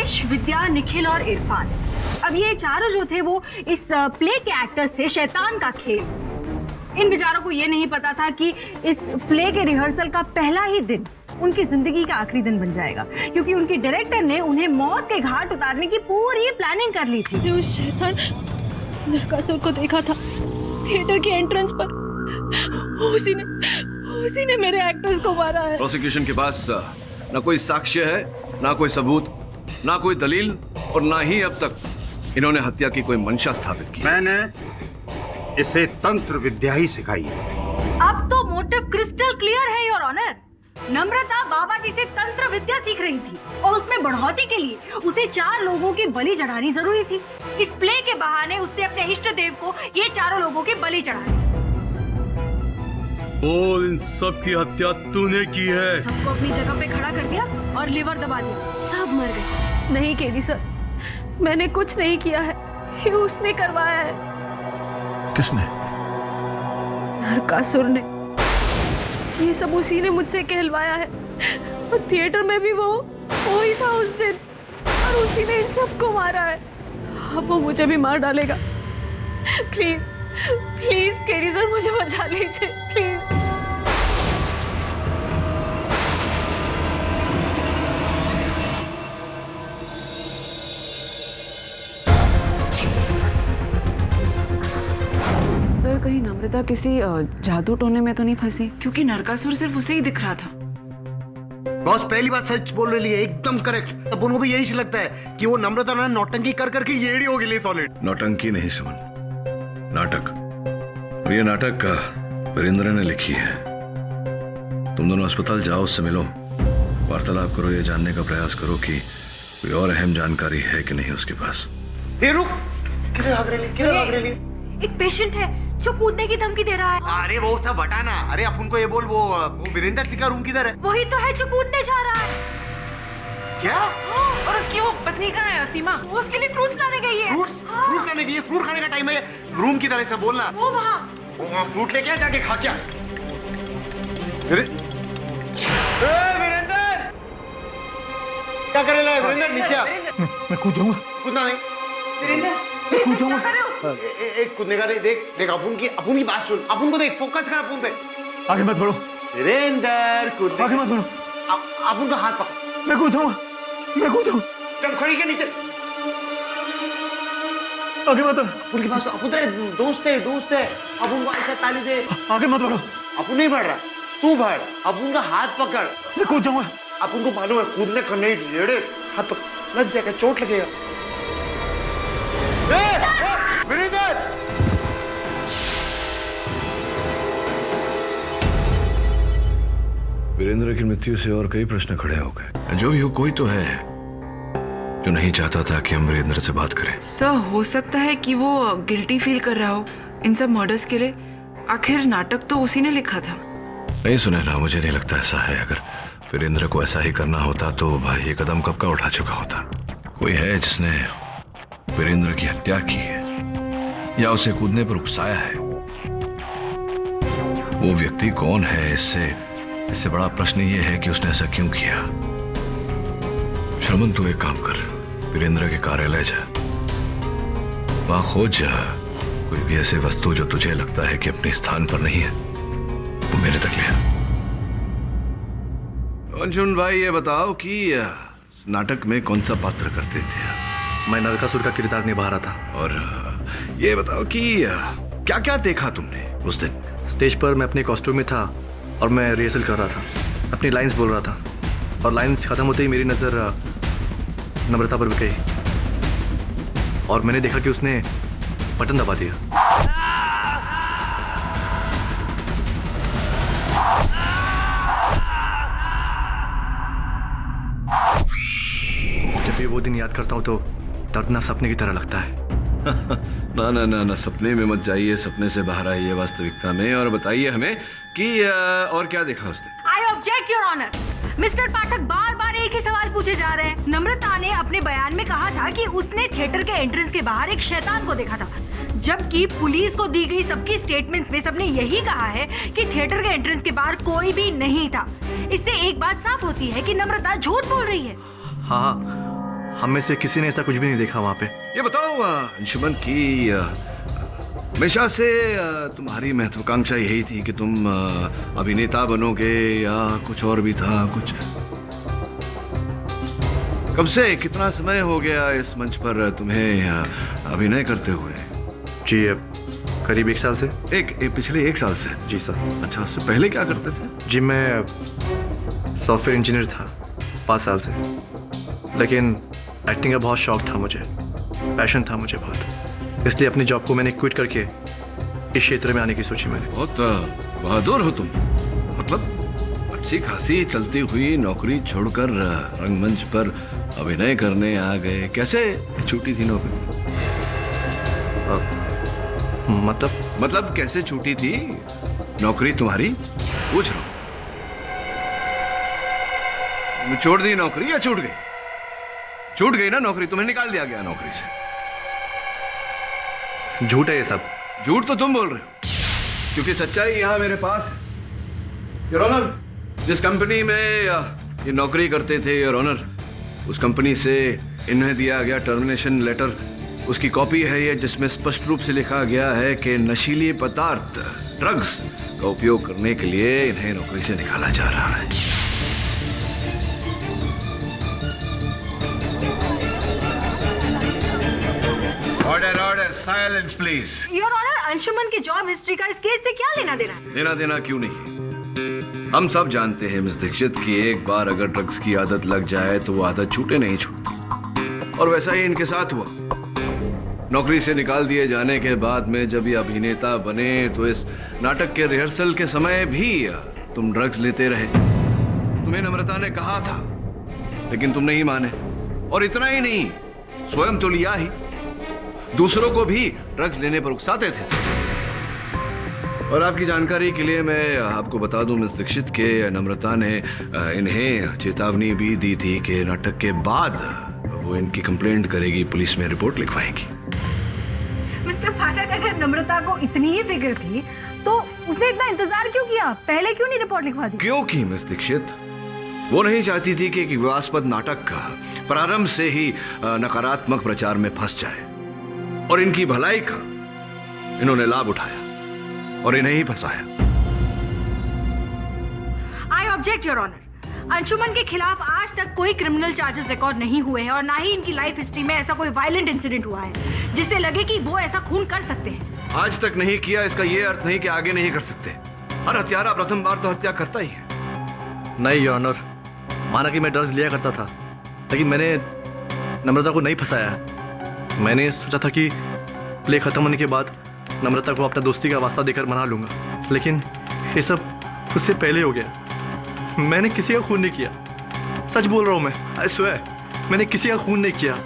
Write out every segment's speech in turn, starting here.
सुरेश, विद्या, निखिल और इरफान। अब ये चारों जो थे वो इस प्ले के एक्टर्स थे, शैतान का खेल। इन बेचारों को ये नहीं पता था कि इस प्ले के रिहर्सल का पहला ही दिन उनकी जिंदगी का आखिरी दिन बन जाएगा, क्योंकि उनकी डायरेक्टर ने उन्हें मौत के घाट उतारने की पूरी प्लानिंग कर ली थी। उस शैतान नरकासुर को देखा था थिएटर के एंट्रेंस पर। उसी ने मेरे एक्टर्स को मारा है। प्रोसिक्यूशन के पास ना कोई साक्ष्य है, ना कोई सबूत, ना कोई दलील, और ना ही अब तक इन्होंने हत्या की कोई मंशा स्थापित की। मैंने इसे तंत्र विद्या ही सिखाई है। अब तो मोटिव क्रिस्टल क्लियर है योर ऑनर। नम्रता बाबा जी से तंत्र विद्या सीख रही थी और उसमें बढ़ोतरी के लिए उसे 4 लोगों की बलि चढ़ानी जरूरी थी। इस प्ले के बहाने उसने अपने इष्ट देव को ये 4 लोगों की बलि चढ़ाई। बोल, इन सब की हत्या तूने की है। सबको अपनी जगह पे खड़ा कर दिया और लिवर दबा दिया, सब मर गए। नहीं केडी सर, मैंने कुछ नहीं किया है, ये उसने करवाया है। किसने? नरकासुर ने। ये सब उसी ने मुझसे कहलवाया है। और थिएटर में भी वो ही था उस दिन, और उसी ने इन सबको मारा है। अब वो मुझे भी मार डालेगा। प्लीज प्लीज केडी सर, मुझे बचा लीजिए प्लीज। सर, कहीं नम्रता किसी जादू टोने में तो नहीं फंसी? क्योंकि नरकासुर सिर्फ उसे ही दिख रहा था। बॉस पहली बात सच बोल रही है, एकदम करेक्ट। अब उनको भी यही लगता है कि वो नम्रता ना नौटंकी कर करके येड़ी हो गई सॉलिड। नौटंकी नहीं सुमन, नाटक। और ये नाटक का वीरेंद्र ने लिखी है। तुम दोनों अस्पताल जाओ, उससे मिलो, वार्तालाप करो, ये जानने का प्रयास करो कि कोई और अहम जानकारी है कि नहीं उसके पास। रुक, किधर भाग रही? एक पेशेंट है जो कूदने की धमकी दे रहा है। अरे वो सब हटाना। अरे अपन को ये बोल, वो वीरेंद्र सिंह का रूम किधर है? वही तो है जो कूदने जा रहा है। क्या? और उसकी वो पत्नी कहाँ है, सीमा? वो उसके लिए फ्रूट्स लाने गई है। फ्रूट्स खाने गई है? फ्रूट खाने का टाइम है? रूम की तरह से बोलना। वो वहाँ फ्रूट लेके आ, जाके खा क्या? वीरेंद्र क्या करे ला? वीरेंद्र नीचे आ। मैं कूद जाऊंगा। कूदना नहीं। कूद जाऊंगा। एक कूदने का देख अपन की बात सुन, अपन को देख, फोकस कर अपन पे। आगे मत बढ़ो वीरेंद्र, कूद। आगे मत बढ़ो। अपन का हाथ पकड़। मैं कूद जाऊंगा। चल खड़ी के नीचे। आगे मत बढ़ो। अपन के पास अपन तेरे दोस्त है। अपन को ऐसा ताली दे। आगे मत बढ़ो। अपन नहीं बढ़ रहा, तू बढ़। अपन का हाथ पकड़। मैं कूद जाऊंगा। अपन को मालूम है कूदने का नहीं, रेड़े हाथ पकड़, लग जाएगा, चोट लगेगा। वीरेंद्र! वीरेंद्र की मृत्यु से और कई प्रश्न खड़े हो गए। जो भी हो, कोई तो है जो नहीं चाहता था कि हम वीरेंद्र से बात करें। सर, हो सकता है कि वो गिल्टी फील कर रहा हो इन सब मर्डर्स के लिए। आखिर नाटक तो उसी ने लिखा था। नहीं सुनैना, मुझे नहीं लगता ऐसा है। अगर वीरेंद्र को ऐसा ही करना होता तो भाई ये कदम कब का उठा चुका होता। कोई है जिसने वीरेंद्र की हत्या की है या उसे कूदने पर उकसाया है। वो व्यक्ति कौन है, इससे बड़ा प्रश्न ये है कि उसने ऐसा क्यों किया। श्रमन, तू एक काम कर, वीरेंद्र के कार्यालय जा, वहां खोज जा कोई भी ऐसी वस्तु जो तुझे लगता है कि अपने स्थान पर नहीं है, वो मेरे तक ले आ। अर्जुन भाई, ये बताओ कि नाटक में कौन सा पात्र करते थे? मैं नरकासुर का किरदार निभा रहा था। और ये बताओ कि क्या क्या देखा तुमने उस दिन? स्टेज पर मैं अपने कॉस्ट्यूम में था और मैं रिहर्सल कर रहा था, अपनी लाइंस बोल रहा था, और लाइंस खत्म होते ही मेरी नज़र नम्रता पर भी गई और मैंने देखा कि उसने बटन दबा दिया। जब भी वो दिन याद करता हूँ तो दर्दनाक सपने की तरह लगता है। ना ना ना ना, सपने में मत जाइए, सपने से बाहर आइए वास्तविकता में और बताइए हमें कि और क्या देखा उसने। I object your honour. Mister Pathak बार बार एक ही सवाल पूछे जा रहे हैं। नम्रता ने अपने बयान में कहा था कि उसने थिएटर के एंट्रेंस के बाहर एक शैतान को देखा था, जबकि पुलिस को दी गई सबकी स्टेटमेंट्स में सबने यही कहा है कि थिएटर के एंट्रेंस के बाहर कोई भी नहीं था। इससे एक बात साफ होती है कि नम्रता झूठ बोल रही है। हाँ, हम में से किसी ने ऐसा कुछ भी नहीं देखा वहाँ पे। ये बताओ अंशुमन की हमेशा से तुम्हारी महत्वाकांक्षा यही थी कि तुम अभिनेता बनोगे या कुछ और भी था? कुछ कब से, कितना समय हो गया इस मंच पर तुम्हें अभिनय करते हुए? जी करीब 1 साल से। पिछले 1 साल से? जी सर। अच्छा, उससे पहले क्या करते थे? जी मैं सॉफ्टवेयर इंजीनियर था 5 साल से, लेकिन एक्टिंग का बहुत शौक था मुझे, पैशन था मुझे बहुत, इसलिए अपनी जॉब को मैंने क्विट करके इस क्षेत्र में आने की सोची मैंने। बहुत बहादुर हो तुम। मतलब अच्छी खासी चलती हुई नौकरी छोड़कर रंगमंच पर अभिनय करने आ गए। कैसे छूटी थी नौकरी? मतलब कैसे छूटी थी नौकरी तुम्हारी, पूछ रहा हूं। छोड़ दी नौकरी या छूट गई? छूट गई ना नौकरी, तुम्हें निकाल दिया गया नौकरी से। झूठ है ये सब। झूठ तो तुम बोल रहे हो, क्योंकि सच्चाई यहां मेरे पास है। योर ऑनर, जिस कंपनी में ये नौकरी करते थे योर ऑनर, उस कंपनी से इन्हें दिया गया टर्मिनेशन लेटर, उसकी कॉपी है ये, जिसमें स्पष्ट रूप से लिखा गया है कि नशीले पदार्थ ड्रग्स का उपयोग करने के लिए इन्हें नौकरी से निकाला जा रहा है। Order order, silence please. Your honour, Anshuman की जॉब हिस्ट्री का इस केस से क्या लेना देना है? लेना देना क्यों नहीं? हम सब जानते हैं मिस दीक्षित कि एक बार अगर ड्रग्स की आदत लग जाए तो वो आदत छूटे नहीं छूटती, और वैसा ही इनके साथ हुआ। नौकरी से निकाल दिए जाने के बाद में जब ये अभिनेता बने तो इस नाटक के रिहर्सल के समय भी तुम ड्रग्स लेते रहे। तुम्हें नम्रता ने कहा था, लेकिन तुम नहीं माने। और इतना ही नहीं, स्वयं तो लिया ही, दूसरों को भी ड्रग्स लेने पर उकसाते थे। और आपकी जानकारी के लिए मैं आपको बता दूं मिस दीक्षित के नम्रता ने इन्हें चेतावनी भी दी थी कि नाटक के बाद वो इनकी कंप्लेंट करेगी, पुलिस में रिपोर्ट लिखवाएंगी। मिस्टर फाटक, अगर नम्रता को इतनी ही फिक्र थी तो उसने इतना इंतजार क्यों किया? पहले क्यों नहीं रिपोर्ट लिखवा दी? क्यों की मिस दीक्षित? वो नहीं चाहती थी कि एक विवादास्पद नाटक का प्रारंभ से ही नकारात्मक प्रचार में फंस जाए, और इनकी भलाई का इन्होंने लाभ उठाया और इन्हें ही फंसाया। I object your honour. Anshuman के खिलाफ आज तक कोई क्रिमिनल चार्जेस रिकॉर्ड नहीं हुए हैं, और ना ही इनकी लाइफ हिस्ट्री में ऐसा कोई वायलेंट इंसिडेंट हुआ है जिससे लगे कि वो ऐसा खून कर सकते हैं। आज तक नहीं किया, इसका ये अर्थ नहीं कि आगे नहीं कर सकते। हर हत्यारा प्रथम बार तो हत्या करता ही है। नहीं योर ऑनर, माना कि मैं ड्रग्स लिया करता था, लेकिन मैंने नम्रता को नहीं फंसाया। मैंने सोचा था कि प्ले खत्म होने के बाद नम्रता को अपना दोस्ती का वास्ता देकर मना लूंगा, लेकिन ये सब उससे पहले हो गया। मैंने किसी का खून नहीं किया, सच बोल रहा हूँ मैं, आई स्वेयर, मैंने किसी का खून नहीं किया,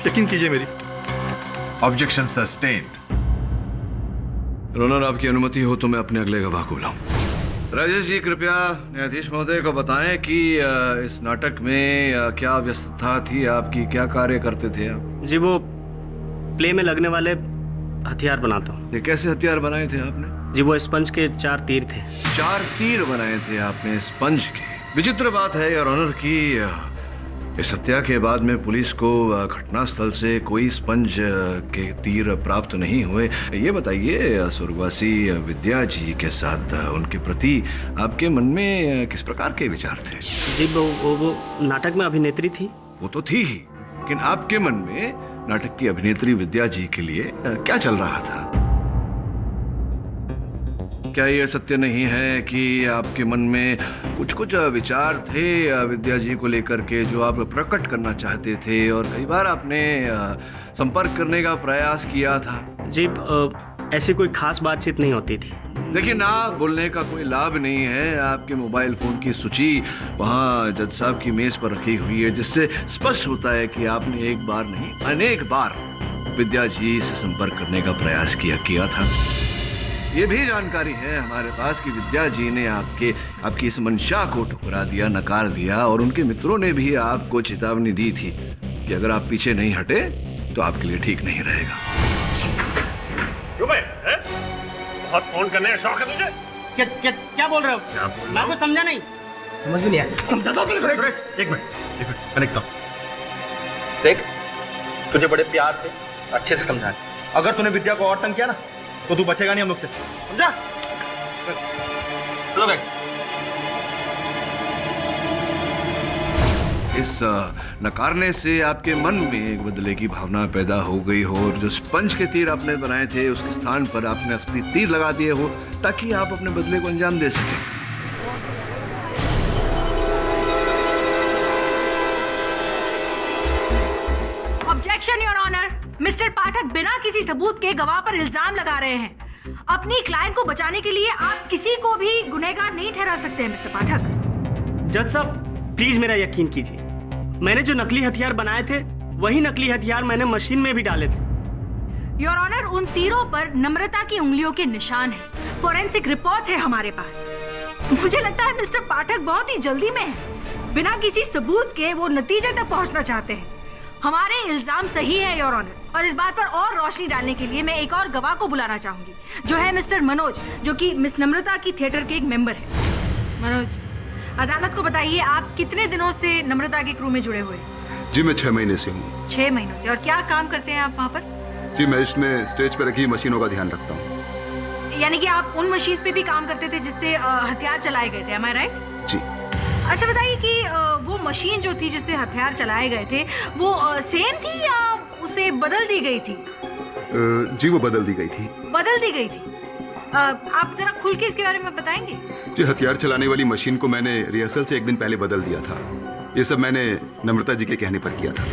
यकीन कीजिए मेरी। Objection sustained. ऑनर, आपकी अनुमति हो तो मैं अपने अगले गवाह को बुलाऊं। राजेश जी, कृपया न्यायाधीश महोदय को बताएं कि इस नाटक में क्या व्यस्तता थी आपकी, क्या कार्य करते थे आप? जी वो प्ले में लगने वाले हथियार बनाता हूँ। ये कैसे हथियार बनाए थे आपने? जी वो स्पंज के 4 तीर थे। 4 तीर बनाए थे आपने स्पंज के? विचित्र बात है योर ऑनर कि इस हत्या के बाद में पुलिस को घटनास्थल से कोई स्पंज के तीर प्राप्त नहीं हुए। ये बताइए, स्वर्गवासी विद्या जी के साथ उनके प्रति आपके मन में किस प्रकार के विचार थे? जी वो नाटक में अभिनेत्री थी। वो तो थी ही, लेकिन आपके मन में नाटक की अभिनेत्री विद्या जी के लिए क्या चल रहा था? क्या यह सत्य नहीं है कि आपके मन में कुछ कुछ विचार थे विद्या जी को लेकर के जो आप प्रकट करना चाहते थे, और कई बार आपने संपर्क करने का प्रयास किया था? जी ऐसी कोई खास बातचीत नहीं होती थी। देखिए, ना बोलने का कोई लाभ नहीं है। आपके मोबाइल फोन की सूची वहाँ जज साहब की मेज पर रखी हुई है, जिससे स्पष्ट होता है कि आपने एक बार नहीं अनेक बार विद्या जी से संपर्क करने का प्रयास किया था। ये भी जानकारी है हमारे पास कि विद्या जी ने आपकी इस मंशा को ठुकरा दिया, नकार दिया, और उनके मित्रों ने भी आपको चेतावनी दी थी कि अगर आप पीछे नहीं हटे तो आपके लिए ठीक नहीं रहेगा। बहुत फोन करने का शौक है तुझे? क्या बोल रहे हो? मैं कुछ समझा नहीं। समझ भी नहीं आया। समझा दो। एक मिनट मैंने कहा देख, तुझे बड़े प्यार से अच्छे से समझाया। अगर तूने विद्या को और तंग किया ना तो तू बचेगा नहीं हम लोग से, समझा? चलो बैठ। इस नकारने से आपके मन में एक बदले की भावना पैदा हो गई हो और जो स्पंज के तीर आपने बनाए थे उसके स्थान पर आपने असली तीर लगा दिए हो ताकि आप अपने बदले को अंजाम दे सकें। Objection your honour. Mister Pathak बिना किसी सबूत के गवाह पर इल्जाम लगा रहे हैं। अपनी क्लाइंट को बचाने के लिए आप किसी को भी गुनहगार नहीं ठहरा सकते हैं मिस्टर पाठक। जज साहब प्लीज मेरा यकीन कीजिए, मैंने जो नकली हथियार बनाए थे वही नकली हथियार मैंने मशीन में भी डाले थे। योर ऑनर, उन तीरों पर नम्रता की उंगलियों के निशान हैं। फोरेंसिक रिपोर्ट है हमारे पास। मुझे लगता है मिस्टर पाठक बहुत ही जल्दी में है। बिना किसी सबूत के वो नतीजे तक पहुंचना चाहते हैं। हमारे इल्जाम सही है योर ऑनर, और इस बात पर और रोशनी डालने के लिए मैं एक और गवाह को बुलाना चाहूंगी, जो है मिस्टर मनोज, जो कि मिस नम्रता की थिएटर के एक मेंबर है। मनोज, अदालत को बताइए आप कितने दिनों से नम्रता के क्रू में जुड़े हुए हैं? जी मैं 6 महीने से हूँ। 6 महीनों से। और क्या काम करते हैं आप वहाँ पर? जी मैं इसमें स्टेज पर रखी मशीनों का ध्यान रखता हूँ। यानी कि आप उन मशीन पे भी काम करते थे जिससे हथियार चलाए गए थे, am I right? जी। अच्छा बताइए कि वो मशीन जो थी जिससे हथियार चलाए गए थे वो सेम थी या उसे बदल दी गई थी? जी वो बदल दी गई थी। बदल दी गई थी। आप जरा खुल के इसके बारे में बताएंगे? जी हथियार चलाने वाली मशीन को मैंने रिहर्सल से एक दिन पहले बदल दिया था। ये सब मैंने नम्रता जी के कहने पर किया था।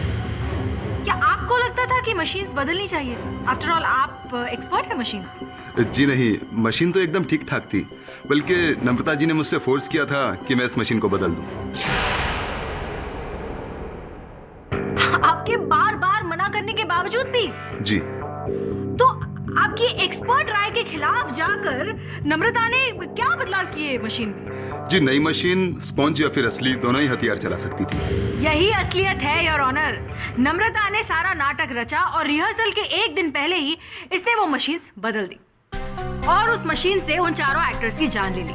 क्या आपको लगता था कि मशीन्स बदलनी चाहिए? आफ्टर ऑल आप एक्सपर्ट है मशीन्स में। जी नहीं, मशीन तो एकदम ठीक ठाक थी, बल्कि नम्रता जी ने मुझसे फोर्स किया था कि मैं इस मशीन को बदल दूं। आपके बार बार मना करने के बावजूद भी? जी। तो आपकी एक्सपर्ट राय के खिलाफ जाकर नम्रता ने क्या बदलाव किए मशीन में? जी नई मशीन स्पॉन्ज या फिर असली दोनों ही हथियार चला सकती थी। यही असलियत है योर ऑनर। नम्रता ने सारा नाटक रचा और रिहर्सल के एक दिन पहले ही इसने वो मशीन बदल दी और उस मशीन से उन चारों एक्टर्स की जान ले ली।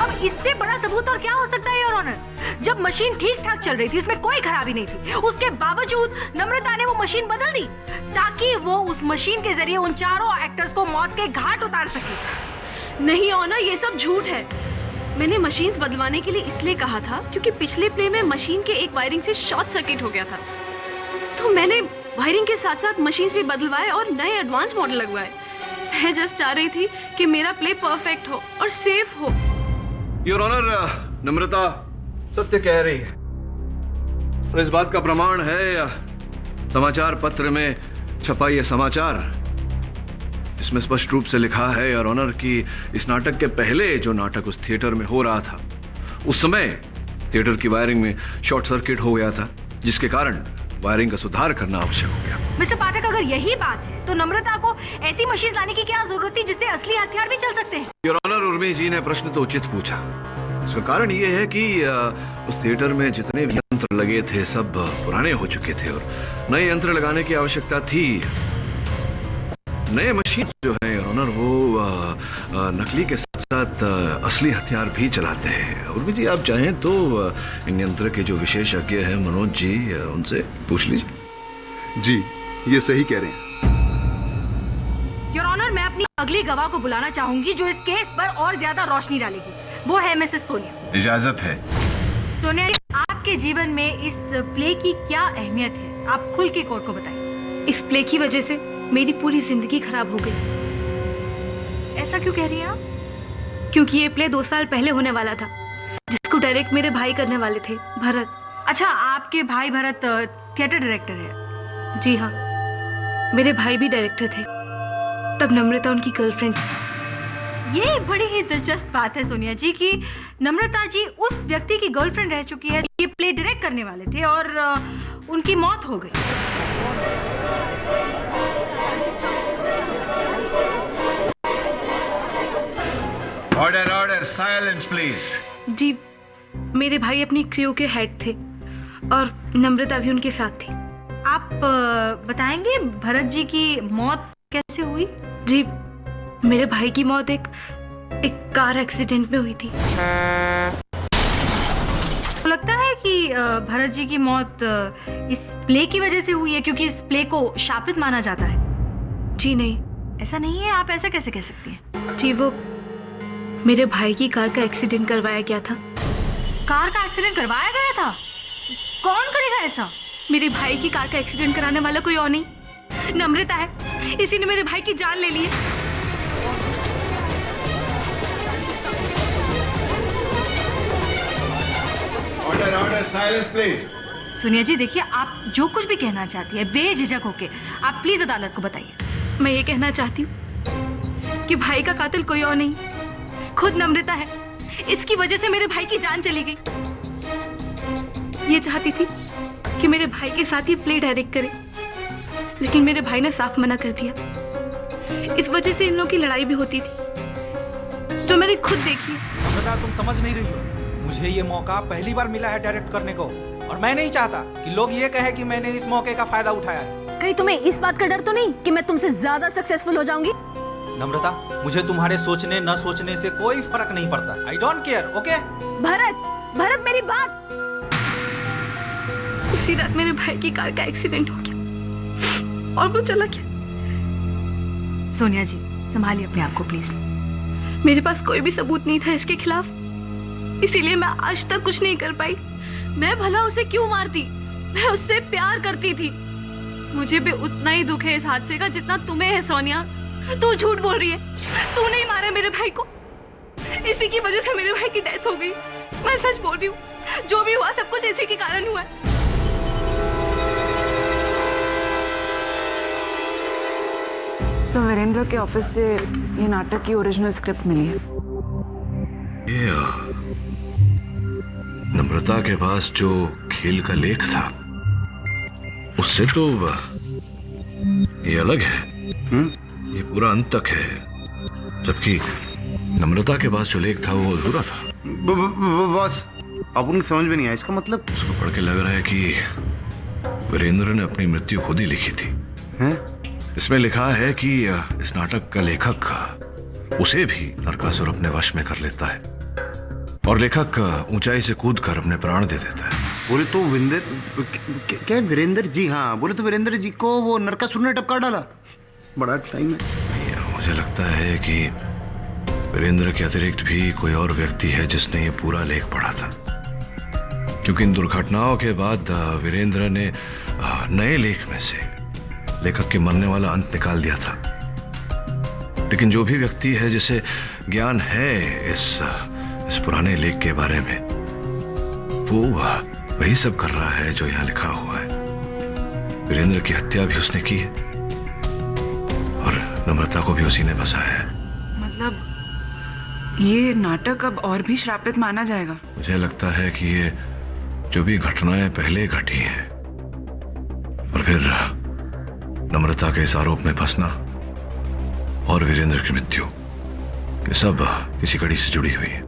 अब इससे बड़ा सबूत और क्या हो सकता है योर ऑनर? जब मशीन ठीक ठाक चल रही थी, उसमें कोई खराबी नहीं थी, उसके बावजूद नम्रता ने वो मशीन बदल दी ताकि वो उस मशीन के जरिए उन चारों एक्टर्स को मौत के घाट उतार सके। नहीं ऑनर, ये सब झूठ है। मैंने मशीन्स बदलवाने के लिए इसलिए कहा था क्योंकि पिछले प्ले में मशीन के एक वायरिंग से शॉर्ट सर्किट हो गया था, तो मैंने वायरिंग के साथ साथ मशीन्स भी बदलवाए और नए एडवांस मॉडल लगवाए। मैं जस्ट चाह रही थी कि मेरा प्ले परफेक्ट हो और सेफ हो। योर ऑनर, नम्रता सत्य कह रही है और इस बात का प्रमाण है समाचार पत्र में छपा ये समाचार। इसमें स्पष्ट रूप से लिखा है योर ऑनर कि इस नाटक के पहले जो नाटक उस थिएटर में हो रहा था उस समय थिएटर की वायरिंग में शॉर्ट सर्किट हो गया था, जिसके कारण वायरिंग का सुधार करना आवश्यक हो गया। मिस्टर पाठक, अगर यही बात है तो नम्रता को ऐसी मशीन लाने की क्या जरूरत थी जिससे असली हथियार भी चल सकते हैं? योर ऑनर, उर्मी जी ने प्रश्न तो उचित पूछा। इसका कारण ये है कि उस थिएटर में जितने भी यंत्र लगे थे सब पुराने हो चुके थे और नए यंत्र लगाने की आवश्यकता थी। नए मशीन जो है योर ऑनर वो नकली के साथ साथ असली हथियार भी चलाते हैं। और भी जी आप चाहें तो इन यंत्र के जो विशेषज्ञ हैं मनोज जी, उनसे पूछ लीजिए। जी ये सही कह रहे हैं। योर ऑनर, मैं अपनी अगली गवाह को बुलाना चाहूंगी जो इस केस पर और ज्यादा रोशनी डालेगी। वो है मिसेस सोनिया। इजाजत है। सोनिया, आपके जीवन में इस प्ले की क्या अहमियत है? आप खुल के कोर्ट को बताइए। इस प्ले की वजह से मेरी पूरी जिंदगी खराब हो गई। ऐसा क्यों कह रही हैं आप? क्योंकि ये प्ले 2 साल पहले होने वाला था, जिसको डायरेक्ट मेरे भाई करने वाले थे, भरत। अच्छा, आपके भाई भरत थिएटर डायरेक्टर है? जी हाँ, मेरे भाई भी डायरेक्टर थे। तब नम्रता उनकी गर्लफ्रेंड थी। ये बड़ी ही दिलचस्प बात है सोनिया जी कि नम्रता जी उस व्यक्ति की गर्लफ्रेंड रह चुकी है, ये प्ले डायरेक्ट करने वाले थे और उनकी मौत हो गई। Order order, silence please. जी, मेरे भाई अपनी क्रू के हेड थे और नम्रता भी उनके साथ थी। आप बताएंगे भरत जी की मौत कैसे हुई? जी, मेरे भाई की मौत एक एक कार एक्सीडेंट में हुई थी। तो लगता है कि भरत जी की मौत इस प्ले की वजह से हुई है, क्योंकि इस प्ले को शापित माना जाता है। जी नहीं, ऐसा नहीं है, आप ऐसा कैसे कह सकती हैं? जी वो मेरे भाई की कार का एक्सीडेंट करवाया गया था। कार का एक्सीडेंट करवाया गया था? कौन करेगा ऐसा? मेरे भाई की कार का एक्सीडेंट कराने वाला कोई और नहीं, नम्रता है। इसी ने मेरे भाई की जान ले ली है। Order order silence please. Sonia ji देखिए, आप जो कुछ भी कहना चाहती है बेझिझक होके आप प्लीज अदालत को बताइए। मैं ये कहना चाहती हूँ कि भाई का कातिल कोई और नहीं, खुद नम्रता है। इसकी वजह से मेरे भाई की जान चली गई। ये चाहती थी कि मेरे भाई के साथ ही प्ले डायरेक्ट करे, लेकिन मेरे भाई ने साफ मना कर दिया। इस वजह से इन लोगों की लड़ाई भी होती थी, जो मैंने खुद देखी। बेटा तुम समझ नहीं रही हो, मुझे ये मौका पहली बार मिला है डायरेक्ट करने को, और मैं नहीं चाहता कि लोग ये कहे कि मैंने इस मौके का फायदा उठाया है। कहीं तुम्हें इस बात का डर तो नहीं कि मैं तुमसे ज्यादा सक्सेसफुल हो जाऊंगी? नम्रता, मुझे तुम्हारे सोचने न सोचने से कोई फर्क नहीं पड़ता। I don't care, okay? Bharat मेरी बात। उसी रात मेरे भाई की कार का एक्सीडेंट हो गया और वो चला गया। सोनिया जी संभालिए अपने आप को प्लीज। मेरे पास कोई भी सबूत नहीं था इसके खिलाफ, इसीलिए मैं आज तक कुछ नहीं कर पाई। मैं भला उसे क्यों मारती? मैं उससे प्यार करती थी। मुझे भी उतना ही दुख है इस हादसे का जितना तुम्हें है सोनिया। तू झूठ बोल रही है, तू नहीं मारा मेरे भाई को। इसी की वजह से मेरे भाई की डेथ हो गई। मैं सच बोल रही हूँ, जो भी हुआ सब कुछ इसी के कारण हुआ है। सर वीरेंद्र के ऑफिस से ये नाटक की ओरिजिनल स्क्रिप्ट मिली है। ये नम्रता के पास जो खेल का लेख था उससे तो ये अलग है। ये पूरा अंत तक है, जबकि नम्रता के पास जो लेख था वो अधूरा था। बस अब उनको समझ में नहीं आया इसका मतलब। उसको पढ़ के लग रहा है कि वीरेंद्र ने अपनी मृत्यु खुद ही लिखी थी। हैं? इसमें लिखा है कि इस नाटक का लेखक उसे भी नरकासुर अपने वश में कर लेता है और लेखक ऊंचाई से कूदकर अपने प्राण दे देता है। बोले तो क्या वीरेंद्र जी? हाँ बोले तो वीरेंद्र जी को वो नरकासुर ने टपका डाला। बड़ा टाइम है। मुझे लगता है कि वीरेंद्र के अतिरिक्त भी कोई और व्यक्ति है जिसने ये पूरा लेख पढ़ा था, क्योंकि इन दुर्घटनाओं के बाद वीरेंद्र ने नए लेख में से लेखक के मरने वाला अंत निकाल दिया था। लेकिन जो भी व्यक्ति है जिसे ज्ञान है इस पुराने लेख के बारे में, वो वही सब कर रहा है जो यहाँ लिखा हुआ है। वीरेंद्र की हत्या भी उसने की है और नम्रता को भी उसी ने बसाया है। मतलब ये नाटक अब और भी श्रापित माना जाएगा? मुझे लगता है कि ये जो भी घटनाएं पहले घटी हैं और फिर नम्रता के इस आरोप में फंसना और वीरेंद्र की मृत्यु, ये सब किसी कड़ी से जुड़ी हुई है।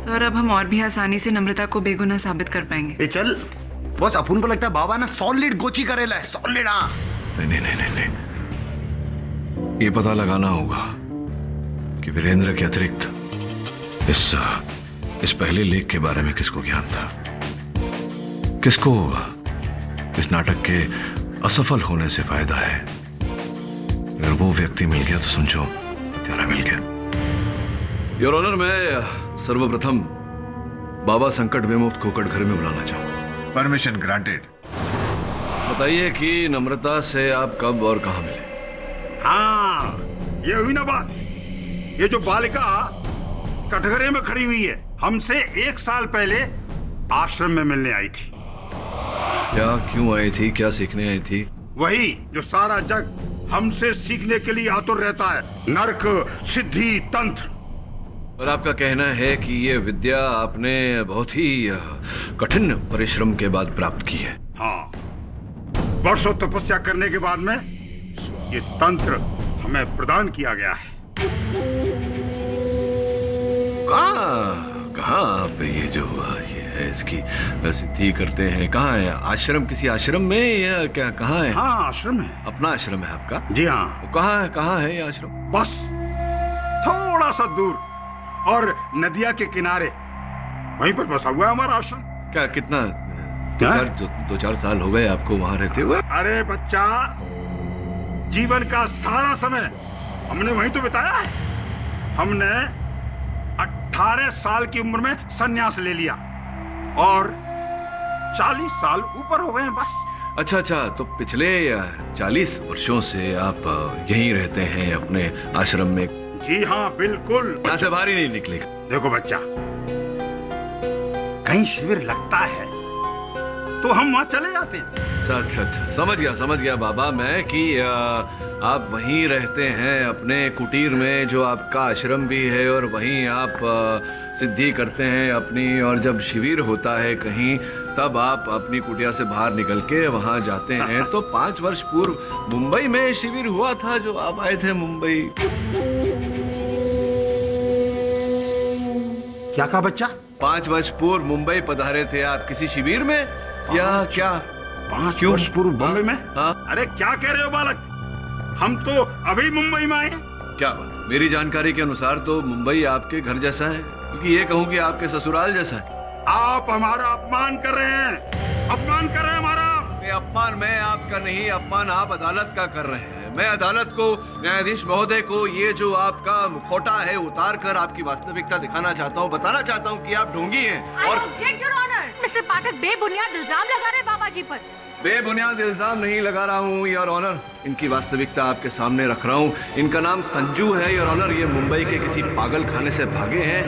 सर अब हम और भी आसानी से नम्रता को बेगुनाह साबित कर पाएंगे। ए चल बस, अपन को लगता है बाबा ना सॉलिड गोची करेला है, सॉलिड। हाँ नहीं नहीं नहीं नहीं, ये पता लगाना होगा कि वीरेंद्र के अतिरिक्त इस पहले लेख के बारे में किसको ज्ञान था, किसको इस नाटक के असफल होने से फायदा है। अगर वो व्यक्ति मिल गया तो समझो हत्यारा मिल गया। योर ऑनर, मैं सर्वप्रथम बाबा संकट विमुक्त को कटघरे में बुलाना चाहूंगा। Permission granted. बताइए कि नम्रता से आप कब और कहां मिले? हाँ ये हुई ना बात। ये जो बालिका कटघरे में खड़ी हुई है, हमसे 1 साल पहले आश्रम में मिलने आई थी। क्या, क्यों आई थी, क्या सीखने आई थी? वही जो सारा जग हमसे सीखने के लिए आतुर रहता है, नर्क, सिद्धि, तंत्र। और आपका कहना है कि ये विद्या आपने बहुत ही कठिन परिश्रम के बाद प्राप्त की है? हाँ, वर्षों तपस्या करने के बाद में ये तंत्र हमें प्रदान किया गया है। कहाँ आप ये जो ये है इसकी सिद्धि करते हैं? कहाँ है? आश्रम, किसी आश्रम में या क्या, कहाँ है? हाँ आश्रम है। अपना आश्रम है आपका? जी हाँ। कहाँ है ये आश्रम? बस थोड़ा सा दूर और नदिया के किनारे वहीं पर बसा हुआ है हमारा आश्रम। क्या कितना दो चार साल हो गए आपको वहां रहते हुए? अरे बच्चा, जीवन का सारा समय हमने वहीं तो बिताया है। हमने 18 साल की उम्र में संन्यास ले लिया और 40 साल ऊपर हो गए हैं बस। अच्छा, तो पिछले 40 वर्षों से आप यहीं रहते हैं अपने आश्रम में? जी हाँ, बिल्कुल। यहाँ से बाहर ही नहीं निकले? देखो बच्चा, कहीं शिविर लगता है तो हम वहां चले जाते हैं। अच्छा, समझ गया बाबा मैं कि आप वहीं रहते हैं अपने कुटीर में, जो आपका आश्रम भी है, और वहीं आप सिद्धि करते हैं अपनी, और जब शिविर होता है कहीं तब आप अपनी कुटिया से बाहर निकल के वहां जाते हैं। तो 5 वर्ष पूर्व मुंबई में शिविर हुआ था जो आप आए थे मुंबई। क्या कहा बच्चा? 5 वर्ष पूर्व मुंबई पधारे थे आप किसी शिविर में या क्या? 5 वर्ष पूर्व बॉम्बे में? हाँ? अरे क्या कह रहे हो बालक, हम तो अभी मुंबई में आए हैं। क्या बात? मेरी जानकारी के अनुसार तो मुंबई आपके घर जैसा है, क्योंकि ये कहूँ कि आपके ससुराल जैसा है। आप हमारा अपमान कर रहे हैं, अपमान कर रहे हैं हमारा। अपमान मैं आपका नहीं, अपमान आप अदालत का कर रहे हैं। मैं अदालत को, न्यायाधीश महोदय को ये जो आपका मुखौटा है उतार कर आपकी वास्तविकता दिखाना चाहता हूँ, बताना चाहता हूँ कि आप ढोंगी हैं। और मिस्टर पाठक बेबुनियाद इल्जाम लगा रहे बाबा जी पर। बेबुनियाद इल्जाम नहीं लगा रहा हूँ योर ऑनर, इनकी वास्तविकता आपके सामने रख रहा हूँ। इनका नाम संजू है योर ऑनर। ये मुंबई के किसी पागल खाने से भागे हैं।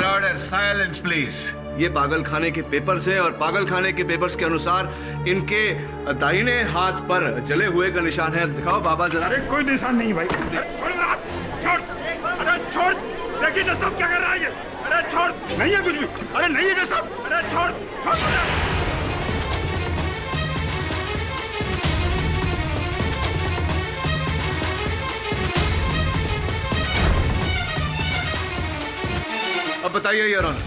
Order, silence please. ये पागल खाने के पेपर्स हैं, और पागल खाने के पेपर्स के अनुसार इनके दाहिने हाथ पर जले हुए का निशान है। दिखाओ बाबा जरा। अरे कोई निशान नहीं भाई। अरे छोड़, देखिए जब सब क्या कर रहा है ये। अरे छोड़, नहीं है कुछ भी। अरे नहीं है जब, अरे छोड़। अब बताइए योर ऑनर,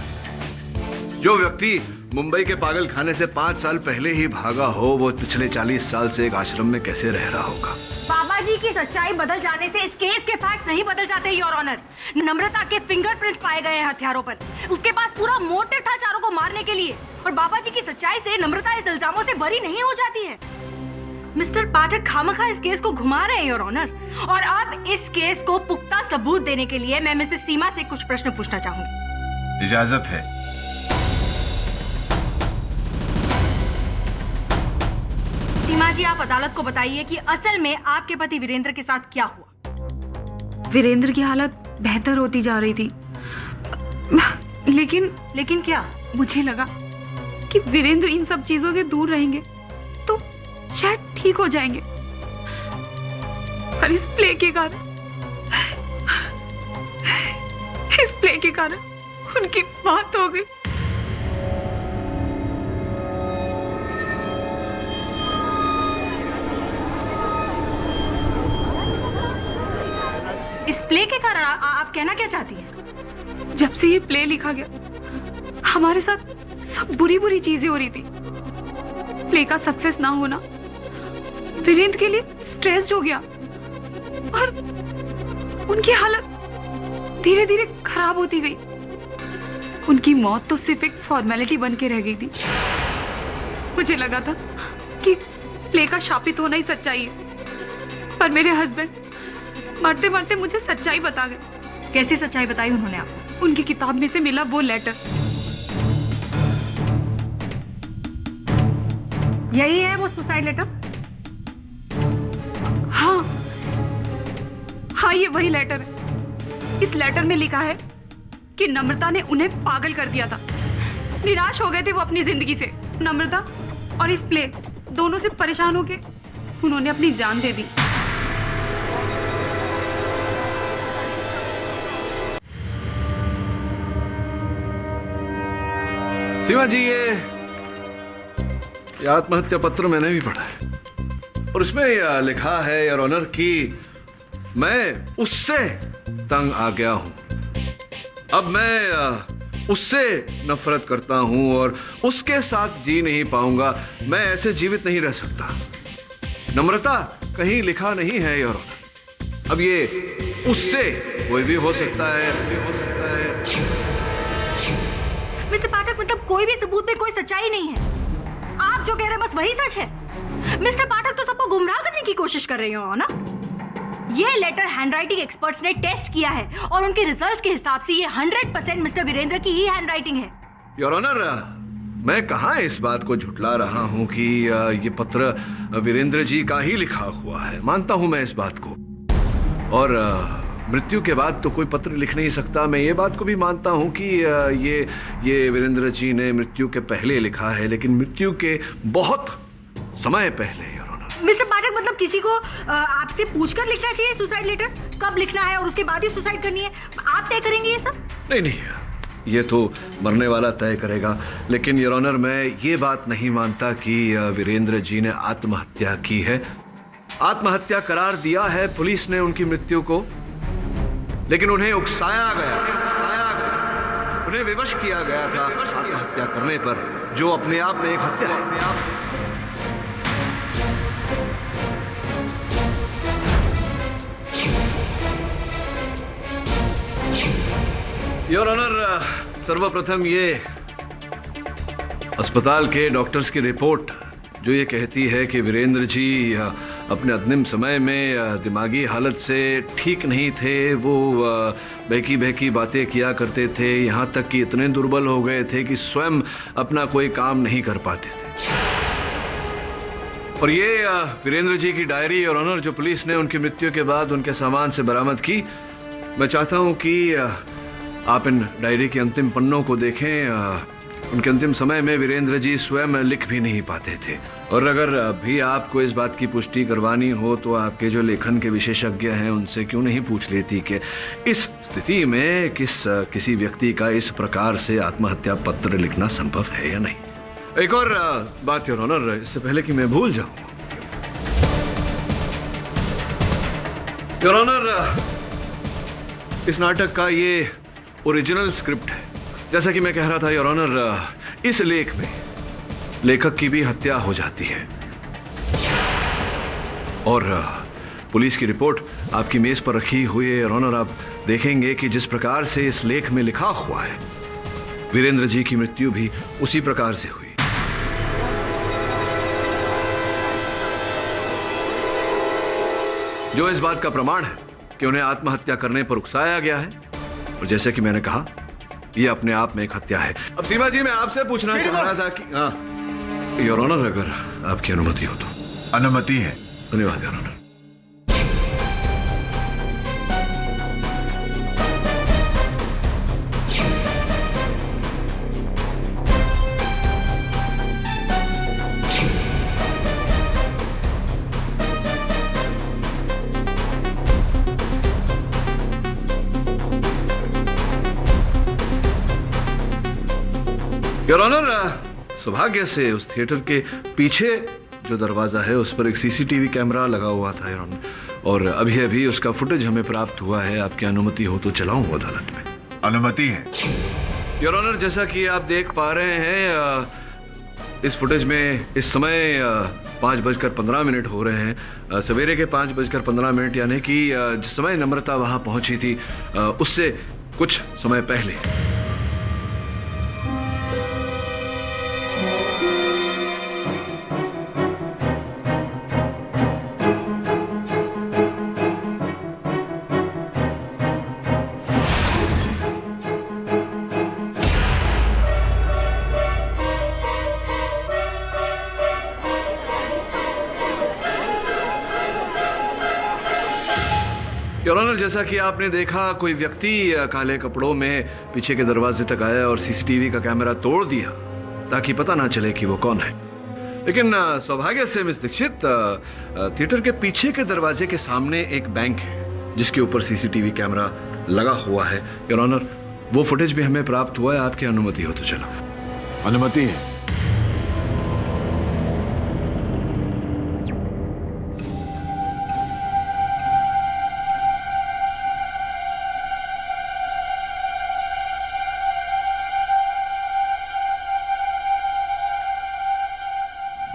जो व्यक्ति मुंबई के पागल खाने से 5 साल पहले ही भागा हो, वो पिछले 40 साल से एक आश्रम में कैसे रह रहा होगा? बाबा जी की सच्चाई बदल जाने से इस केस के फैक्ट नहीं बदल जाते योर ऑनर। नम्रता के फिंगरप्रिंट्स पाए गए हैं हथियारों पर। उसके पास पूरा मोटिव था चारों को मारने के लिए, और बाबा जी की सच्चाई से नम्रता इस इल्जामों से बरी नहीं हो जाती है। मिस्टर पाठक खामखा इस केस को घुमा रहे हैं योर ऑनर, और अब इस केस को पुख्ता सबूत देने के लिए मैं मिसेस सीमा से कुछ प्रश्न पूछना चाहूंगी। इजाजत है। सीमा जी, आप अदालत को बताइए कि असल में आपके पति वीरेंद्र के साथ क्या हुआ? वीरेंद्र की हालत बेहतर होती जा रही थी, लेकिन क्या? मुझे लगा कि वीरेंद्र इन सब चीजों से दूर रहेंगे तो शायद ठीक हो जाएंगे, पर इस प्ले के कारण उनकी बात हो गई। इस प्ले के कारण आप कहना क्या चाहती हैं? जब से ये प्ले लिखा गया, हमारे साथ सब बुरी चीजें हो रही थी। प्ले का सक्सेस ना होना वीरेंद्र के लिए स्ट्रेस्ड हो गया, और उनकी हालत धीरे धीरे खराब होती गई। उनकी मौत तो सिर्फ एक फॉर्मेलिटी बन के रह गई थी। मुझे लगा था कि प्ले का शापित होना ही सच्चाई है, पर मेरे हस्बैंड मरते मरते मुझे सच्चाई बता गए। कैसी सच्चाई बताई उन्होंने आपको? उनकी किताब में से मिला वो लेटर। यही है वो सुसाइड लेटर? हाँ, ये वही लेटर है। इस लेटर में लिखा है कि नम्रता ने उन्हें पागल कर दिया था। निराश हो गए थे वो अपनी जिंदगी से। नम्रता और इस प्ले दोनों से परेशान होके उन्होंने अपनी जान दे दी। सीमा जी, ये आत्महत्या पत्र मैंने भी पढ़ा है, और उसमें लिखा है योर ऑनर कि मैं उससे तंग आ गया हूं। अब मैं उससे नफरत करता हूं और उसके साथ जी नहीं पाऊंगा, मैं ऐसे जीवित नहीं रह सकता। नम्रता कहीं लिखा नहीं है योर ऑनर। अब ये उससे कोई भी हो सकता है, मिस्टर पाठक, मतलब कोई भी सबूत में कोई सच्चाई नहीं है। आप जो कह रहे हैं बस वही सच है। मिस्टर पाठक तो सबको गुमराह करने की कोशिश कर रहे हो ना। ये लेटर हैंडराइटिंग एक्सपर्ट्स ने टेस्ट किया है और उनके रिजल्ट्स के हिसाब से ये 100% मिस्टर वीरेंद्र की ही हैंडराइटिंग है। योर ऑनर, मैं कहाँ इस बात को झुठला रहा हूँ कि ये पत्र वीरेंद्र जी का ही लिखा हुआ है। मानता हूँ मैं इस बात को, और मृत्यु के बाद तो कोई पत्र लिख नहीं सकता। मैं ये बात को भी मानता हूँ कि ये वीरेंद्र जी ने मृत्यु के पहले लिखा है, लेकिन मृत्यु के बहुत समय पहले। मिस्टर पाठक, मतलब किसी को आपसे पूछकर लिखना चाहिए सुसाइड लेटर, कब लिखना है और उसके बाद ही सुसाइड करनी है, आप तय करेंगे ये सब? नहीं, ये तो मरने वाला तय करेगा। लेकिन योर ऑनर, मैं ये बात नहीं मानता कि वीरेंद्र जी ने आत्महत्या की है। आत्महत्या करार दिया है पुलिस ने उनकी मृत्यु को, लेकिन उन्हें उकसाया गया, उन्हें विवश किया गया था आत्महत्या करने पर, जो अपने आप में एक हत्या है। योर ऑनर, सर्वप्रथम ये अस्पताल के डॉक्टर्स की रिपोर्ट जो ये कहती है कि वीरेंद्र जी अपने अग्निम समय में दिमागी हालत से ठीक नहीं थे। वो बहकी बहकी बातें किया करते थे, यहाँ तक कि इतने दुर्बल हो गए थे कि स्वयं अपना कोई काम नहीं कर पाते थे। और ये वीरेंद्र जी की डायरी और ऑनर जो पुलिस ने उनकी मृत्यु के बाद उनके सामान से बरामद की, मैं चाहता हूँ कि आप इन डायरी के अंतिम पन्नों को देखें। उनके अंतिम समय में वीरेंद्र जी स्वयं लिख भी नहीं पाते थे। और अगर भी आपको इस बात की पुष्टि करवानी हो तो आपके जो लेखन के विशेषज्ञ हैं उनसे क्यों नहीं पूछ लेती कि इस स्थिति में किसी व्यक्ति का इस प्रकार से आत्महत्या पत्र लिखना संभव है या नहीं। एक और बात योर ऑनर, इससे पहले कि मैं भूल जाऊं, योर ऑनर, इस नाटक का ये ओरिजिनल स्क्रिप्ट है। जैसा कि मैं कह रहा था योर ऑनर, इस लेख में लेखक की भी हत्या हो जाती है। और पुलिस की रिपोर्ट आपकी मेज पर रखी हुई है योर ऑनर। आप देखेंगे कि जिस प्रकार से इस लेख में लिखा हुआ है, वीरेंद्र जी की मृत्यु भी उसी प्रकार से हुई। जो इस बात का प्रमाण है कि उन्हें आत्महत्या करने पर उकसाया गया है। और जैसे कि मैंने कहा, यह अपने आप में एक हत्या है। अब सीमा जी, मैं आपसे पूछना चाह रहा था कि हाँ योर ऑनर, अगर आपकी अनुमति हो तो। अनुमति है। धन्यवाद योर ऑनर। योर ऑनर, सौभाग्य से उस थिएटर के पीछे जो दरवाजा है उस पर एक सीसीटीवी कैमरा लगा हुआ था योर ऑनर, और अभी अभी उसका फुटेज हमें प्राप्त हुआ है। आपकी अनुमति हो तो चलाऊं अदालत में? अनुमति है। योर ऑनर, जैसा कि आप देख पा रहे हैं, इस फुटेज में इस समय 5:15 हो रहे हैं। सवेरे के 5:15, यानी कि जिस समय नम्रता वहां पहुंची थी उससे कुछ समय पहले। योर ऑनर, जैसा कि आपने देखा, कोई व्यक्ति काले कपड़ों में पीछे के दरवाजे तक आया और सीसीटीवी का कैमरा तोड़ दिया ताकि पता ना चले कि वो कौन है। लेकिन सौभाग्य से मिस दीक्षित, थिएटर के पीछे के दरवाजे के सामने एक बैंक है जिसके ऊपर सीसीटीवी कैमरा लगा हुआ है। योर ऑनर, वो फुटेज भी हमें प्राप्त हुआ है। आपकी अनुमति हो तो चलो। अनुमति है।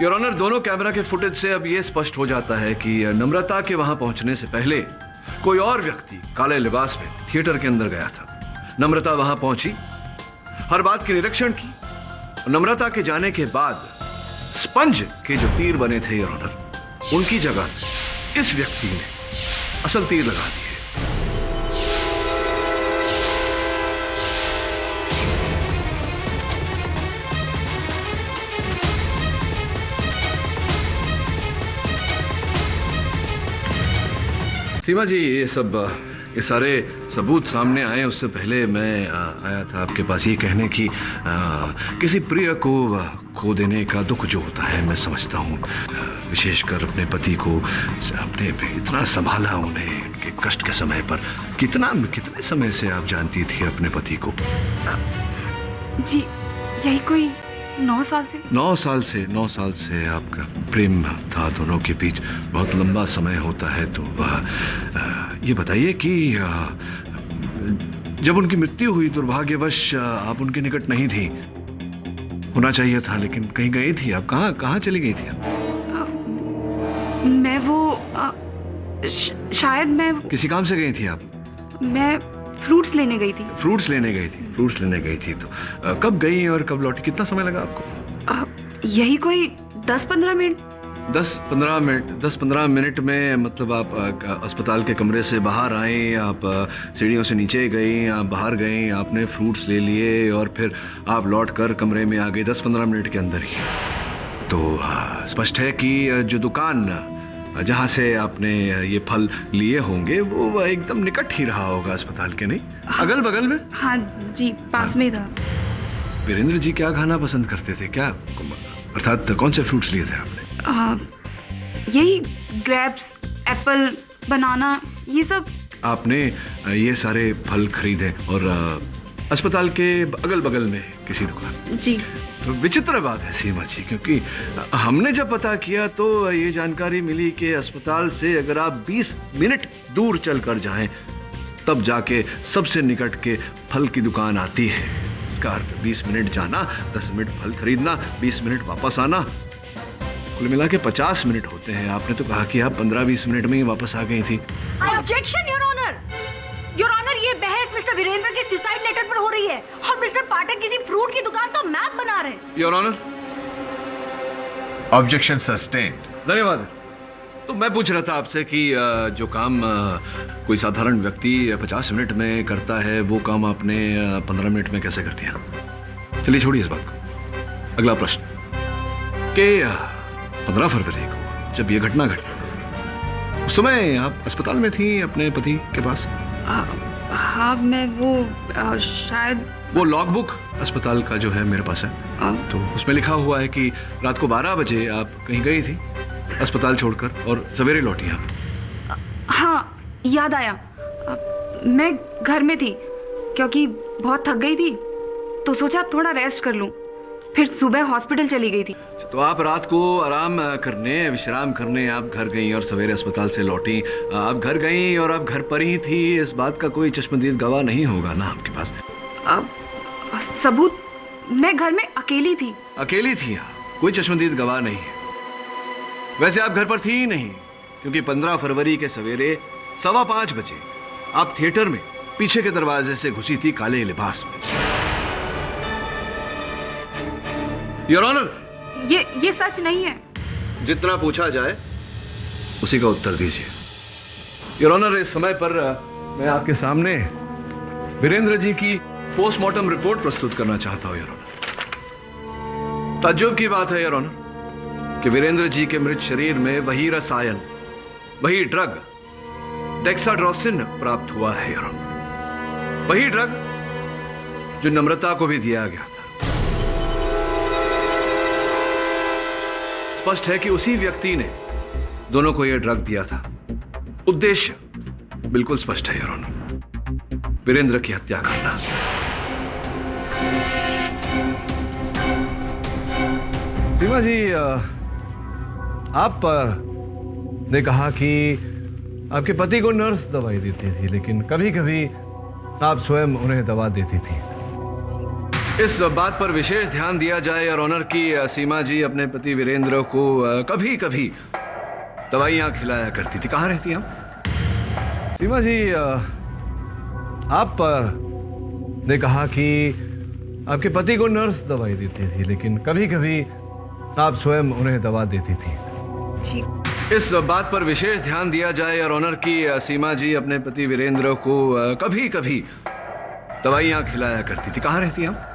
योर ऑनर, दोनों कैमरा के फुटेज से अब यह स्पष्ट हो जाता है कि नम्रता के वहां पहुंचने से पहले कोई और व्यक्ति काले लिबास में थिएटर के अंदर गया था। नम्रता वहां पहुंची, हर बात की निरीक्षण की। नम्रता के जाने के बाद स्पंज के जो तीर बने थे योर ऑनर, उनकी जगह इस व्यक्ति ने असल तीर लगा दिए। सीमा जी, ये सारे सबूत सामने आए उससे पहले मैं आया था आपके पास ये कहने की किसी प्रिय को खो देने का दुख जो होता है मैं समझता हूँ, विशेषकर अपने पति को अपने पे इतना संभाला, उन्हें उनके कष्ट के समय पर। कितने समय से आप जानती थी अपने पति को? जी यही कोई 9 साल से। 9 साल से आपका प्रेम था दोनों के बीच, बहुत लंबा समय होता है। तो ये बताइए कि जब उनकी मृत्यु हुई दुर्भाग्यवश आप उनके निकट नहीं थी, होना चाहिए था, लेकिन कहीं गई थी आप? कहाँ चली गई थी आप? मैं वो शायद मैं किसी काम से गई थी आप? मैं फ्रूट्स लेने गई थी। फ्रूट्स लेने गई थी। तो कब गई और कब लौटी? कितना समय लगा आपको? यही कोई 10-15 मिनट। 10-15 मिनट में मतलब आप अस्पताल के कमरे से बाहर आई, आप सीढ़ियों से नीचे गई, आप बाहर गई, आपने फ्रूट्स ले लिए और फिर आप लौट कर कमरे में आ गई 10-15 मिनट के अंदर ही। तो स्पष्ट है कि जो दुकान जहाँ से आपने ये फल लिए होंगे वो एकदम निकट ही रहा होगा अस्पताल के, नहीं? अगल बगल में? हाँ जी, पास में ही था। वीरेंद्र जी क्या खाना पसंद करते थे? क्या अर्थात कौन से फ्रूट्स लिए थे आपने? यही ग्रेप्स, एप्पल, बनाना, ये सब। आपने ये सारे फल खरीदे और अस्पताल के अगल बगल में किसी दुकान? जी। तो विचित्र बात है सीमा जी, क्योंकि हमने जब पता किया तो ये जानकारी मिली कि अस्पताल से अगर आप 20 मिनट दूर चलकर जाएं तब जाके सबसे निकट के फल की दुकान आती है। इसका अर्थ 20 मिनट जाना, 10 मिनट फल खरीदना, 20 मिनट वापस आना, कुल मिला के 50 मिनट होते हैं। आपने तो कहा कि आप 15-20 मिनट में ही वापस आ गई थी। Objection your honour! Your honour, ये बहस मिस्टर वीरेंद्र के सुसाइड लेटर पर हो रही है और मिस्टर पाठक किसी फ्रूट की दुकान का मैप बना रहे हैं। Your honour, objection sustained. धन्यवाद। तो मैं पूछ रहा था आपसे कि जो काम कोई साधारण व्यक्ति 50 मिनट में करता है वो काम आपने 15 मिनट में कैसे कर दिया? चलिए छोड़िए इस बात को। अगला प्रश्न कि 15 फरवरी को जब ये घटना घटी उस समय आप अस्पताल में थी अपने पति के पास? हाँ, मैं वो शायद वो लॉगबुक अस्पताल का जो है मेरे पास है, तो उसमें लिखा हुआ है कि रात को 12 बजे आप कहीं गई थी अस्पताल छोड़कर और सवेरे लौटी आप। हाँ, याद आया। मैं घर में थी क्योंकि बहुत थक गई थी तो सोचा थोड़ा रेस्ट कर लूं, फिर सुबह हॉस्पिटल चली गई थी। तो आप रात को आराम करने, विश्राम करने आप घर गई और सवेरे अस्पताल से लौटी। आप घर गई और आप घर पर ही थी, इस बात का कोई चश्मदीद गवाह नहीं होगा ना आपके पास? सबूत, मैं घर में अकेली थी। अकेली थी? कोई चश्मदीद गवाह नहीं है। वैसे आप घर पर थी ही नहीं, क्योंकि 15 फरवरी के सवेरे 5:15 बजे आप थिएटर में पीछे के दरवाजे से घुसी थी काले लिबास में। योर ऑनर, ये सच नहीं है। जितना पूछा जाए उसी का उत्तर दीजिए। योर ऑनर, इस समय पर मैं आपके सामने वीरेंद्र जी की पोस्टमार्टम रिपोर्ट प्रस्तुत करना चाहता हूं। योर ऑनर, ताज्जुब की बात है योर ऑनर कि वीरेंद्र जी के मृत शरीर में वही रसायन, वही ड्रग डेक्साड्रोसिन प्राप्त हुआ है योर ऑनर। वही ड्रग जो नम्रता को भी दिया गया था। स्पष्ट है कि उसी व्यक्ति ने दोनों को यह ड्रग दिया था। उद्देश्य बिल्कुल स्पष्ट है योर ऑनर, वीरेंद्र की हत्या करना। सीमा जी, आप ने कहा कि आपके पति को नर्स दवाई देती थी, लेकिन कभी कभी आप स्वयं उन्हें दवा देती थी। इस बात पर विशेष ध्यान दिया जाए और ऑनर की सीमा जी अपने पति वीरेंद्र को कभी कभी दवाइयाँ खिलाया करती थी। कहाँ रहती हैं आप? सीमा जी, आप ने कहा कि आपके पति को नर्स दवाई देती थी, लेकिन कभी कभी आप स्वयं उन्हें दवा देती थी। जी। इस बात पर विशेष ध्यान दिया जाए और ऑनर की सीमा जी अपने पति वीरेंद्र को कभी कभी दवाइयाँ खिलाया करती थी। कहाँ रहती हैं आप?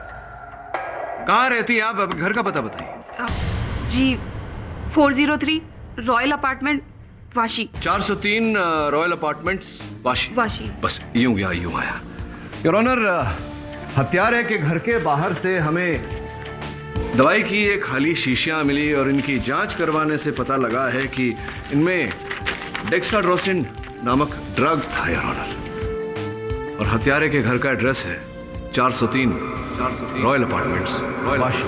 कहाँ रहती हैं आप? घर का पता बताइए। जी 403 royal apartment Vashi. 403 royal apartments Vashi. Vashi. बस यूं गया यूं आया। योर ऑनर, हत्यारे के घर के बाहर से हमें दवाई की ये खाली शीशियां मिली और इनकी जांच करवाने से पता लगा है कि इनमें डेक्साड्रोसिन नामक ड्रग था, योर ऑनर। और हत्यारे के घर का एड्रेस है 403 royal apartments Vashi.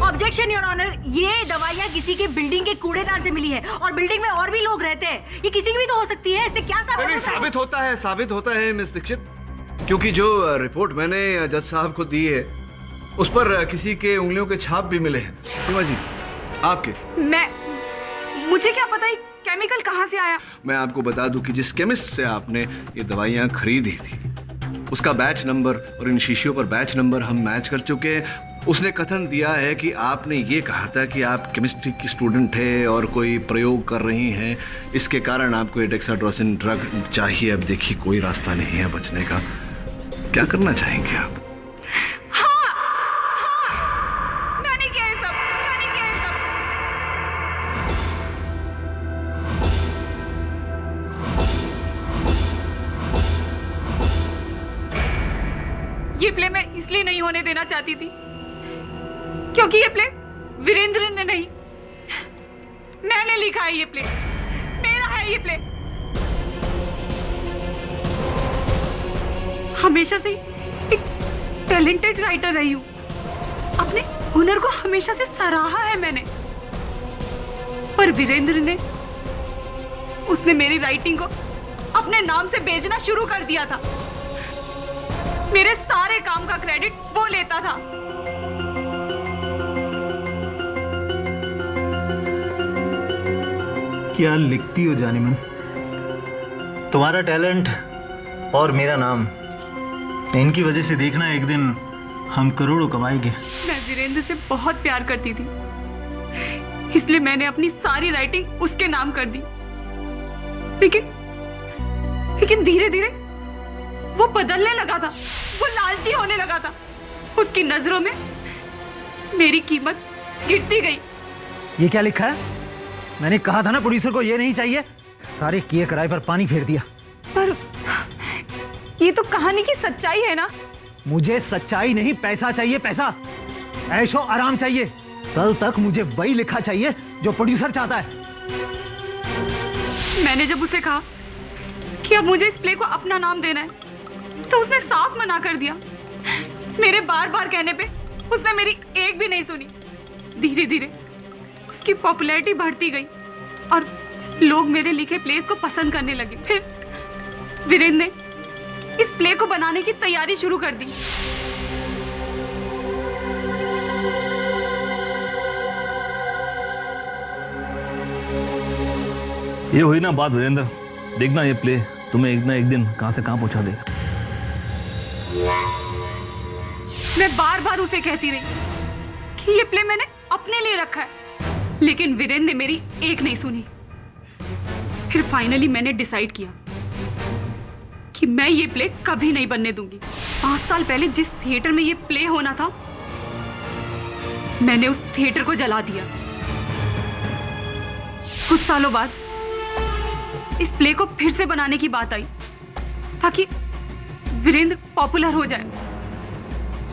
Objection your honour, ये दवाइयाँ किसी के बिल्डिंग के कूड़ेदान से मिली है और बिल्डिंग में और भी लोग रहते हैं। ये किसी की भी तो हो सकती है। इससे क्या साबित होता है मिस दीक्षित, क्योंकि जो रिपोर्ट मैंने जज साहब को दी है उस पर किसी के उंगलियों के छाप भी मिले हैं। सीमा जी, आपके? मुझे क्या पता है केमिकल कहाँ से आया? मैं आपको बता दूं कि जिस केमिस्ट से आपने ये दवाइयाँ खरीदी थी उसका बैच नंबर और इन शीशियों पर बैच नंबर हम मैच कर चुके हैं। उसने कथन दिया है कि आपने ये कहा था कि आप केमिस्ट्री की स्टूडेंट है और कोई प्रयोग कर रही हैं, इसके कारण आपको ये डेक्साड्रोसिन ड्रग चाहिए। अब देखिए, कोई रास्ता नहीं है बचने का। क्या करना चाहेंगे आप? हाँ, मैंने किया ये सब, मैंने किया ये सब। ये प्ले मैं इसलिए नहीं होने देना चाहती थी क्योंकि ये प्ले वीरेंद्र ने नहीं, मैंने लिखा है। ये प्ले मेरा है। ये प्ले हमेशा से एक टैलेंटेड राइटर रही हूं। अपने हुनर को हमेशा से सराहा है मैंने, पर वीरेंद्र ने उसने मेरी राइटिंग को अपने नाम से बेचना शुरू कर दिया था। मेरे सारे काम का क्रेडिट वो लेता था। क्या लिखती हो जानिमन? तुम्हारा टैलेंट और मेरा नाम, इनकी वजह से देखना एक दिन हम करोड़ों कमाएंगे। मैं वीरेंद्र से बहुत प्यार करती थी, इसलिए मैंने अपनी सारी राइटिंग उसके नाम कर दी। लेकिन धीरे धीरे वो बदलने लगा था, वो लालची होने लगा था। उसकी नजरों में मेरी कीमत गिरती गई। ये क्या लिखा है? मैंने कहा था ना प्रोड्यूसर को ये नहीं चाहिए। सारे किए कराए पर पानी फेर दिया। पर ये तो कहानी की सच्चाई है ना। मुझे सच्चाई नहीं, पैसा चाहिए, पैसा। ऐशो आराम चाहिए। कल तक मुझे वही लिखा चाहिए जो प्रोड्यूसर चाहता है। मैंने जब उसे कहा कि अब मुझे इस प्ले को अपना नाम देना है, तो उसने साफ मना कर दिया। मेरे बार बार कहने पे उसने मेरी एक भी नहीं सुनी। धीरे धीरे उसकी पॉपुलैरिटी बढ़ती गई और लोग मेरे लिखे प्लेस को पसंद करने लगे। फिर वीरेंद्र ने इस प्ले को बनाने की तैयारी शुरू कर दी। ये हुई ना बात वीरेंद्र, देखना ये प्ले तुम्हें एक ना एक दिन कहां से कहां पहुंचा देगा। मैं बार बार उसे कहती रही कि ये प्ले मैंने अपने लिए रखा है, लेकिन वीरेंद्र ने मेरी एक नहीं सुनी। फिर फाइनली मैंने डिसाइड किया कि मैं ये प्ले कभी नहीं बनने दूंगी। 5 साल पहले जिस थिएटर में ये प्ले होना था, मैंने उस थिएटर को जला दिया। कुछ सालों बाद इस प्ले को फिर से बनाने की बात आई ताकि वीरेंद्र पॉपुलर हो जाए,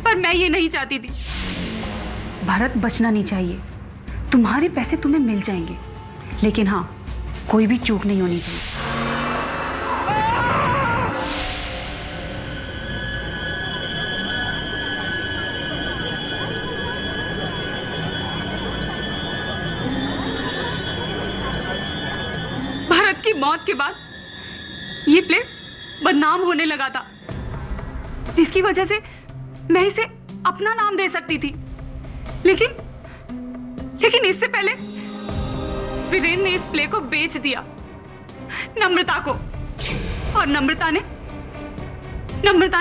पर मैं ये नहीं चाहती थी। भरत बचना नहीं चाहिए। तुम्हारे पैसे तुम्हें मिल जाएंगे, लेकिन हाँ, कोई भी चूक नहीं होनी चाहिए। भारत की मौत के बाद ये प्ले बदनाम होने लगा था, जिसकी वजह से मैं इसे अपना नाम दे सकती थी, लेकिन इससे पहले वीरेंद्र ने इस प्ले को बेच दिया नम्रता को, और नम्रता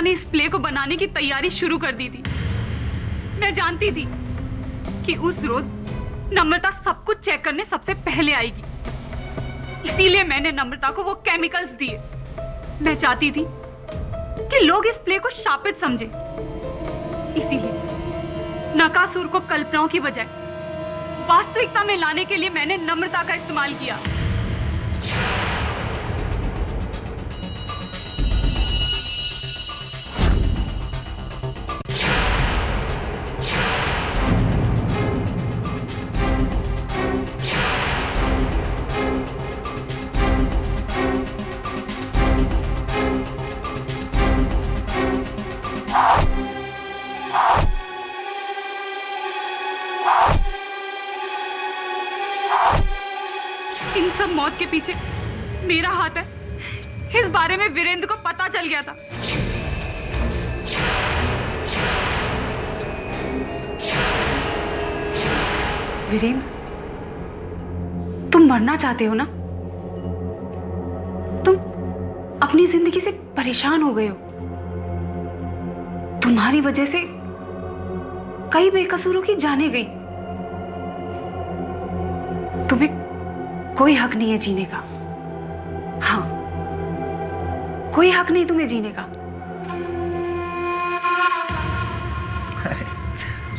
ने इस प्ले को बनाने की तैयारी शुरू कर दी थी। मैं जानती थी कि उस रोज नम्रता सब कुछ चेक करने सबसे पहले आएगी, इसीलिए मैंने नम्रता को वो केमिकल्स दिए। मैं चाहती थी कि लोग इस प्ले को शापित समझे, इसीलिए नकासुर को कल्पनाओं की बजाय वास्तविकता में लाने के लिए मैंने नम्रता का इस्तेमाल किया। इन सब मौत के पीछे मेरा हाथ है, इस बारे में वीरेंद्र को पता चल गया था। वीरेंद्र, तुम मरना चाहते हो ना? तुम अपनी जिंदगी से परेशान हो गए हो। तुम्हारी वजह से कई बेकसूरों की जानें गई। तुम्हें कोई हक नहीं है जीने का। हाँ, कोई हक नहीं तुम्हें जीने का।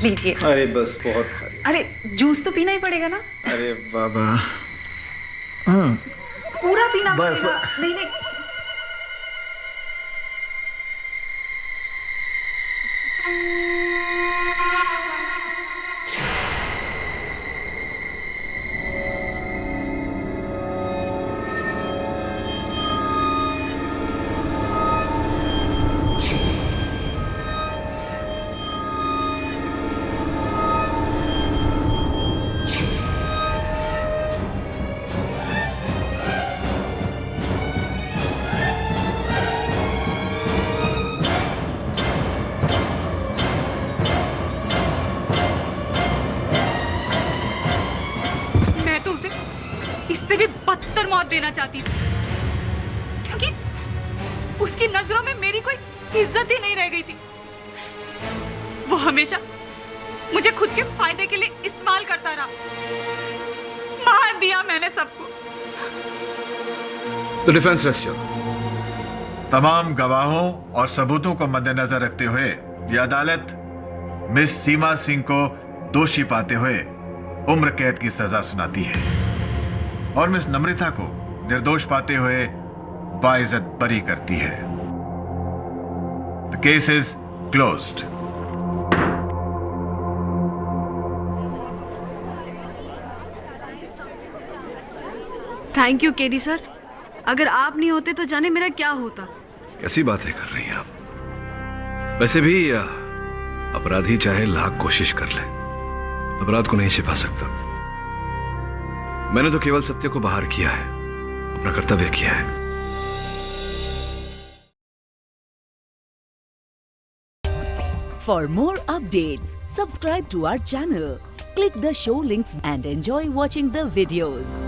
लीजिए। अरे बस बहुत। अरे जूस तो पीना ही पड़ेगा ना। अरे बाबा, पूरा पीना बस, पड़ेगा। नहीं नहीं, इससे भी बदतर मौत देना चाहती थी, क्योंकि उसकी नजरों में मेरी कोई इज्जत ही नहीं रह गई थी। वो हमेशा मुझे खुद के फायदे के लिए इस्तेमाल करता रहा। मार दिया मैंने सबको। तो डिफेंस रेस्ट्यो तमाम गवाहों और सबूतों को मद्देनजर रखते हुए यह अदालत मिस सीमा सिंह को दोषी पाते हुए उम्र कैद की सजा सुनाती है और मिस नम्रता को निर्दोष पाते हुए बाइज्जत बरी करती है। The case is closed. Thank you KD sir, अगर आप नहीं होते तो जाने मेरा क्या होता। कैसी बातें कर रही हैं आप? वैसे भी अपराधी चाहे लाख कोशिश कर ले, अपराध को नहीं छिपा सकता। मैंने तो केवल सत्य को बाहर किया है, अपना कर्तव्य किया है। For more updates, subscribe to our channel, click the show links and enjoy watching the videos.